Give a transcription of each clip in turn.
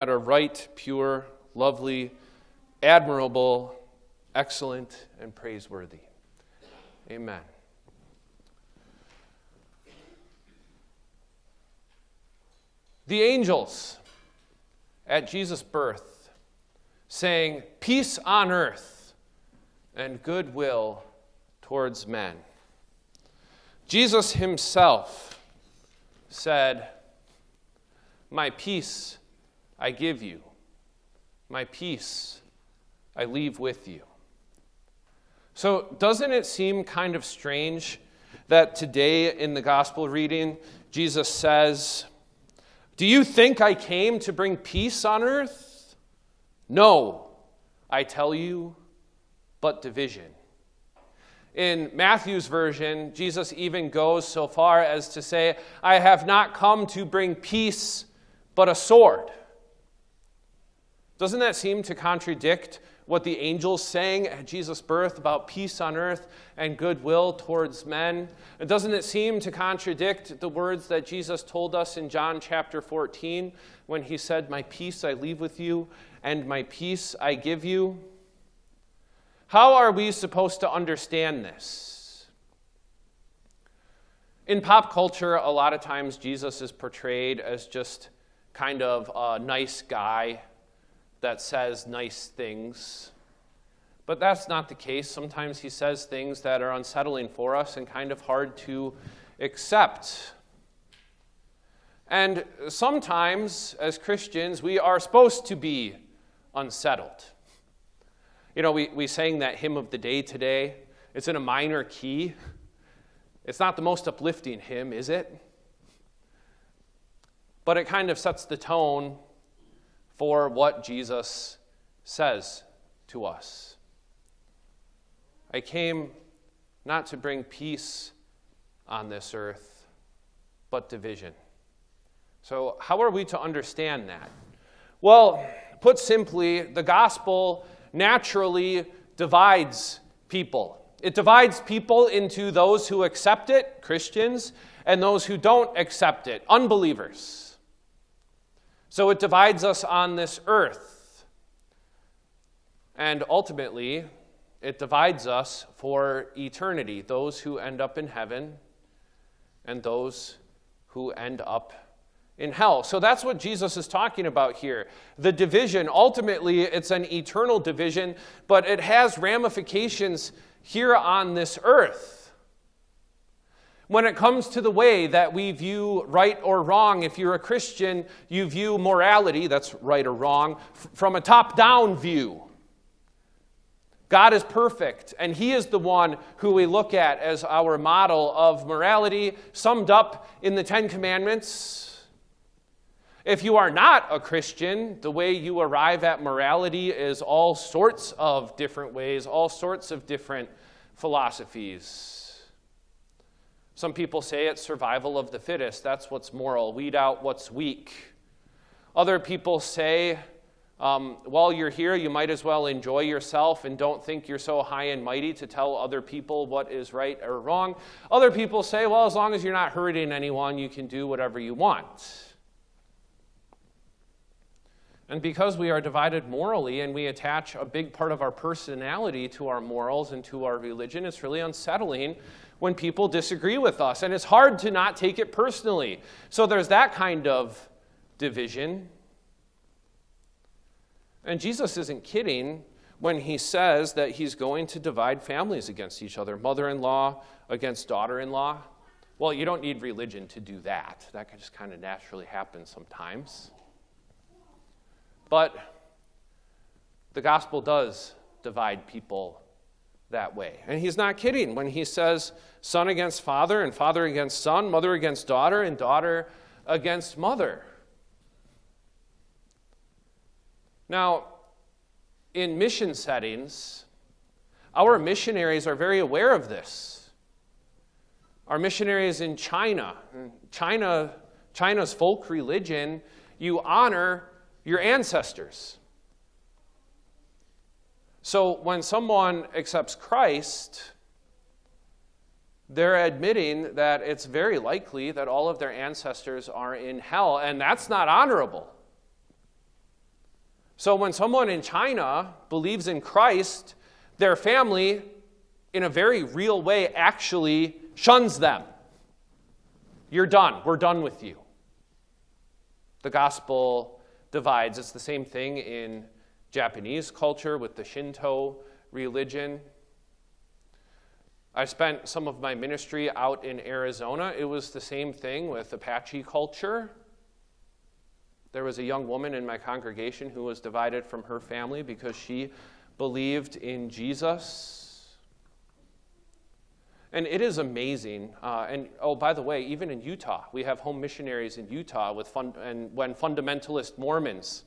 that are right, pure, lovely, admirable, excellent, and praiseworthy. Amen. The angels at Jesus' birth sang, "Peace on earth and goodwill towards men." Jesus himself said, "My peace I give you. My peace I leave with you." So doesn't it seem kind of strange that today in the gospel reading, Jesus says, "Do you think I came to bring peace on earth? No, I tell you, but division." In Matthew's version, Jesus even goes so far as to say, "I have not come to bring peace, but a sword." Doesn't that seem to contradict what the angels sang at Jesus' birth about peace on earth and goodwill towards men? And doesn't it seem to contradict the words that Jesus told us in John chapter 14 when he said, "My peace I leave with you and my peace I give you"? How are we supposed to understand this? In pop culture, a lot of times Jesus is portrayed as just kind of a nice guy that says nice things. But that's not the case. Sometimes he says things that are unsettling for us and kind of hard to accept. And sometimes, as Christians, we are supposed to be unsettled. You know, we sang that hymn of the day today. It's in a minor key. It's not the most uplifting hymn, is it? But it kind of sets the tone for what Jesus says to us. I came not to bring peace on this earth, but division. So how are we to understand that? Well, put simply, the gospel naturally divides people. It divides people into those who accept it, Christians, and those who don't accept it, unbelievers. So it divides us on this earth. And ultimately, it divides us for eternity, those who end up in heaven and those who end up in hell. So that's what Jesus is talking about here. The division, ultimately, it's an eternal division, but it has ramifications here on this earth. When it comes to the way that we view right or wrong, if you're a Christian, you view morality, that's right or wrong, from a top-down view. God is perfect, and he is the one who we look at as our model of morality, summed up in the Ten Commandments. If you are not a Christian, the way you arrive at morality is all sorts of different ways, all sorts of different philosophies. Some people say it's survival of the fittest. That's what's moral. Weed out what's weak. Other people say, while you're here, you might as well enjoy yourself and don't think you're so high and mighty to tell other people what is right or wrong. Other people say, well, as long as you're not hurting anyone, you can do whatever you want. And because we are divided morally and we attach a big part of our personality to our morals and to our religion, it's really unsettling when people disagree with us. And it's hard to not take it personally. So there's that kind of division. And Jesus isn't kidding when he says that he's going to divide families against each other, mother-in-law against daughter-in-law. Well, you don't need religion to do that. That can just kind of naturally happen sometimes. But the gospel does divide people that way. And he's not kidding when he says son against father and father against son, mother against daughter and daughter against mother. Now, in mission settings, our missionaries are very aware of this. Our missionaries in China's folk religion, you honor your ancestors. So when someone accepts Christ, they're admitting that it's very likely that all of their ancestors are in hell, and that's not honorable. So when someone in China believes in Christ, their family, in a very real way, actually shuns them. You're done. We're done with you. The gospel divides. It's the same thing in Japanese culture with the Shinto religion. I spent some of my ministry out in Arizona. It was the same thing with Apache culture. There was a young woman in my congregation who was divided from her family because she believed in Jesus. And it is amazing. By the way, even in Utah, we have home missionaries in Utah and when fundamentalist Mormons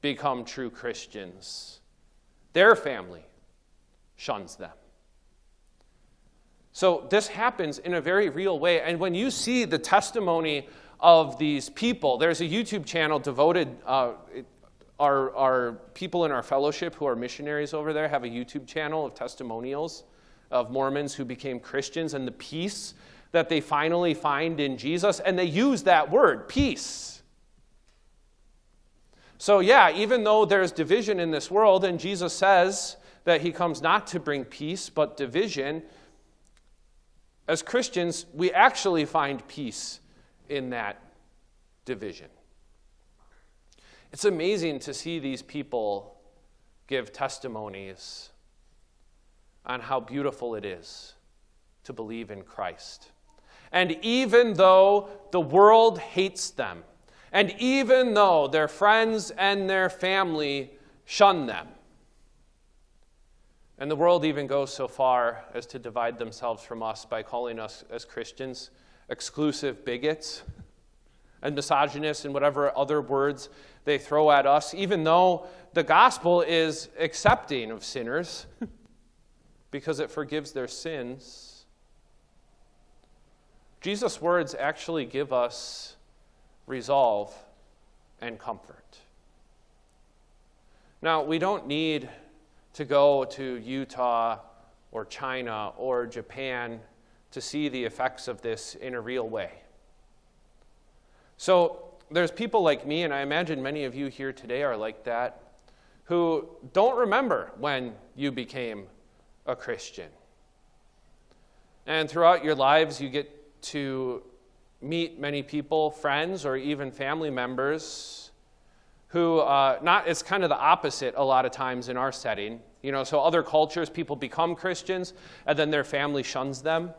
become true Christians, their family shuns them. So this happens in a very real way. And when you see the testimony of these people, there's a YouTube channel devoted, our people in our fellowship who are missionaries over there have a YouTube channel of testimonials of Mormons who became Christians and the peace that they finally find in Jesus. And they use that word, peace. So yeah, even though there's division in this world, and Jesus says that he comes not to bring peace, but division, as Christians, we actually find peace in that division. It's amazing to see these people give testimonies on how beautiful it is to believe in Christ. And even though the world hates them, and even though their friends and their family shun them, and the world even goes so far as to divide themselves from us by calling us as Christians exclusive bigots and misogynists and whatever other words they throw at us, even though the gospel is accepting of sinners because it forgives their sins. Jesus' words actually give us resolve and comfort. Now, we don't need to go to Utah or China or Japan to see the effects of this in a real way. So there's people like me, and I imagine many of you here today are like that, who don't remember when you became a Christian. And throughout your lives, you get to meet many people, friends, or even family members who, it's kind of the opposite a lot of times in our setting. So other cultures, people become Christians, and then their family shuns them.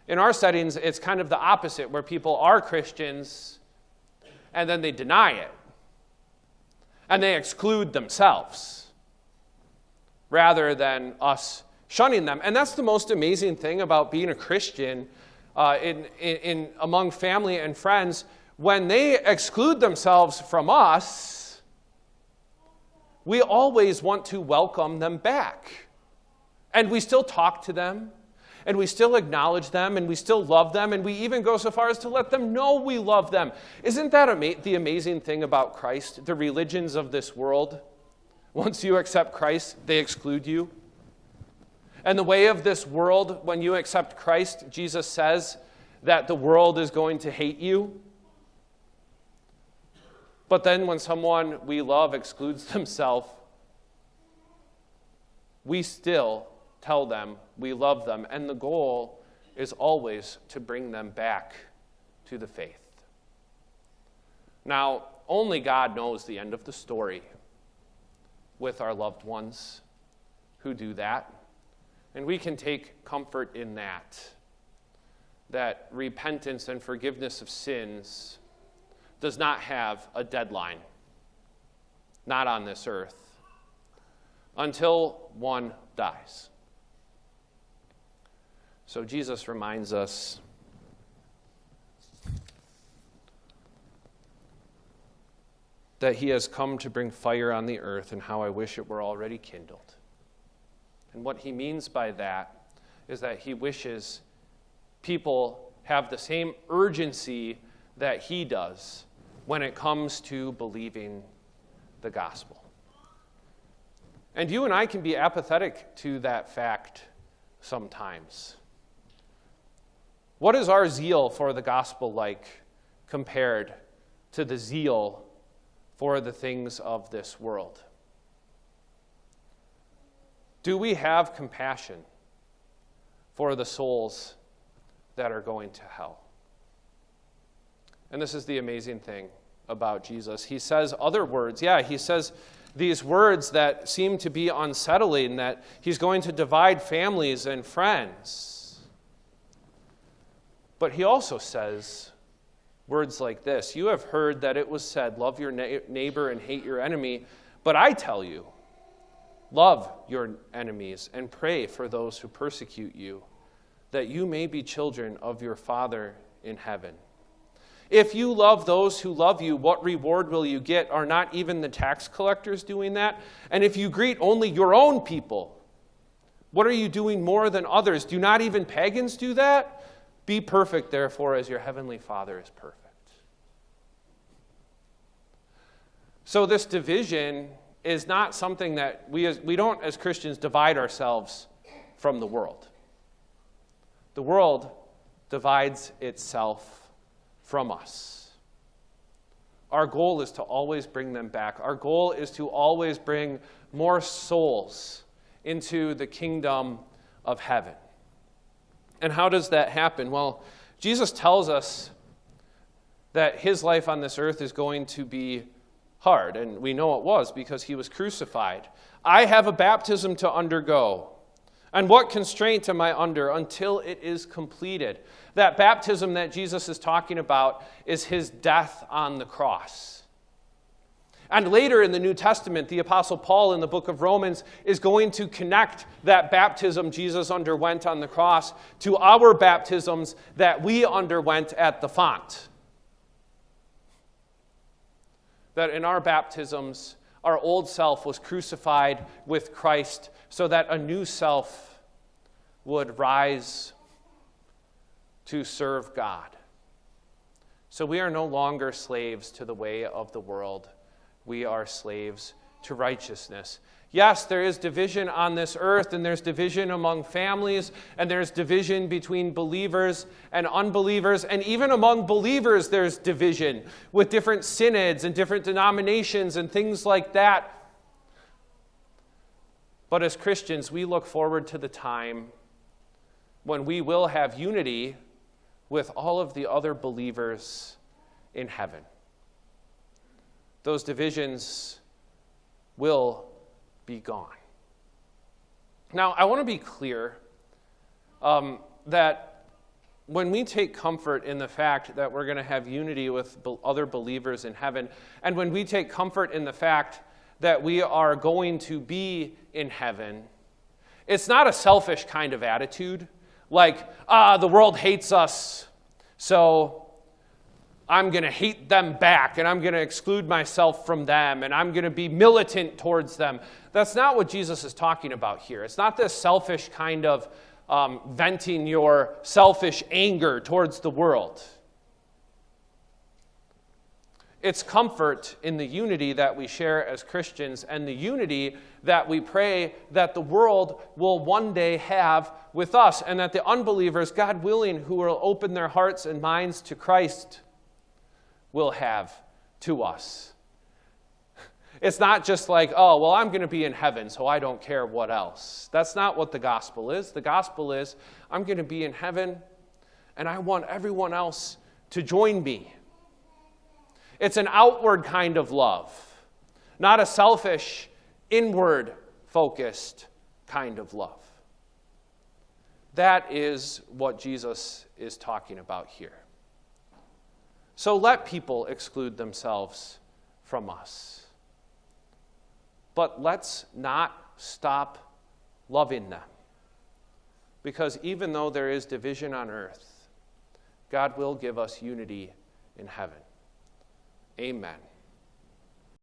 In our settings, it's kind of the opposite, where people are Christians, and then they deny it. And they exclude themselves, rather than us shunning them. And that's the most amazing thing about being a Christian in among family and friends. When they exclude themselves from us, we always want to welcome them back. And we still talk to them, and we still acknowledge them, and we still love them, and we even go so far as to let them know we love them. Isn't that the amazing thing about Christ? The religions of this world, once you accept Christ, they exclude you. And the way of this world, when you accept Christ, Jesus says that the world is going to hate you. But then when someone we love excludes themselves, we still tell them we love them. And the goal is always to bring them back to the faith. Now, only God knows the end of the story with our loved ones who do that. And we can take comfort in that repentance and forgiveness of sins does not have a deadline, not on this earth, until one dies. So Jesus reminds us that he has come to bring fire on the earth, and how I wish it were already kindled. And what he means by that is that he wishes people have the same urgency that he does when it comes to believing the gospel. And you and I can be apathetic to that fact sometimes. What is our zeal for the gospel like compared to the zeal for the things of this world? Do we have compassion for the souls that are going to hell? And this is the amazing thing about Jesus. He says other words. Yeah, he says these words that seem to be unsettling, that he's going to divide families and friends. But he also says words like this: you have heard that it was said, love your neighbor and hate your enemy. But I tell you, love your enemies and pray for those who persecute you, that you may be children of your Father in heaven. If you love those who love you, what reward will you get? Are not even the tax collectors doing that? And if you greet only your own people, what are you doing more than others? Do not even pagans do that? Be perfect, therefore, as your heavenly Father is perfect. So this division is not something that we don't, as Christians, divide ourselves from the world. The world divides itself from us. Our goal is to always bring them back. Our goal is to always bring more souls into the kingdom of heaven. And how does that happen? Well, Jesus tells us that his life on this earth is going to be hard, and we know it was because he was crucified. I have a baptism to undergo. And what constraint am I under until it is completed? That baptism that Jesus is talking about is his death on the cross. And later in the New Testament, the Apostle Paul in the book of Romans is going to connect that baptism Jesus underwent on the cross to our baptisms that we underwent at the font. That in our baptisms, our old self was crucified with Christ so that a new self would rise to serve God. So we are no longer slaves to the way of the world. We are slaves to righteousness. Yes, there is division on this earth, and there's division among families, and there's division between believers and unbelievers, and even among believers there's division with different synods and different denominations and things like that. But as Christians, we look forward to the time when we will have unity with all of the other believers in heaven. Those divisions will be gone. Now, I want to be clear that when we take comfort in the fact that we're going to have unity with other believers in heaven, and when we take comfort in the fact that we are going to be in heaven, it's not a selfish kind of attitude, like, the world hates us, so I'm going to hate them back, and I'm going to exclude myself from them, and I'm going to be militant towards them. That's not what Jesus is talking about here. It's not this selfish kind of venting your selfish anger towards the world. It's comfort in the unity that we share as Christians and the unity that we pray that the world will one day have with us, and that the unbelievers, God willing, who will open their hearts and minds to Christ, will have to us. It's not just like, oh, well, I'm going to be in heaven, so I don't care what else. That's not what the gospel is. The gospel is, I'm going to be in heaven, and I want everyone else to join me. It's an outward kind of love, not a selfish, inward-focused kind of love. That is what Jesus is talking about here. So let people exclude themselves from us. But let's not stop loving them. Because even though there is division on earth, God will give us unity in heaven. Amen.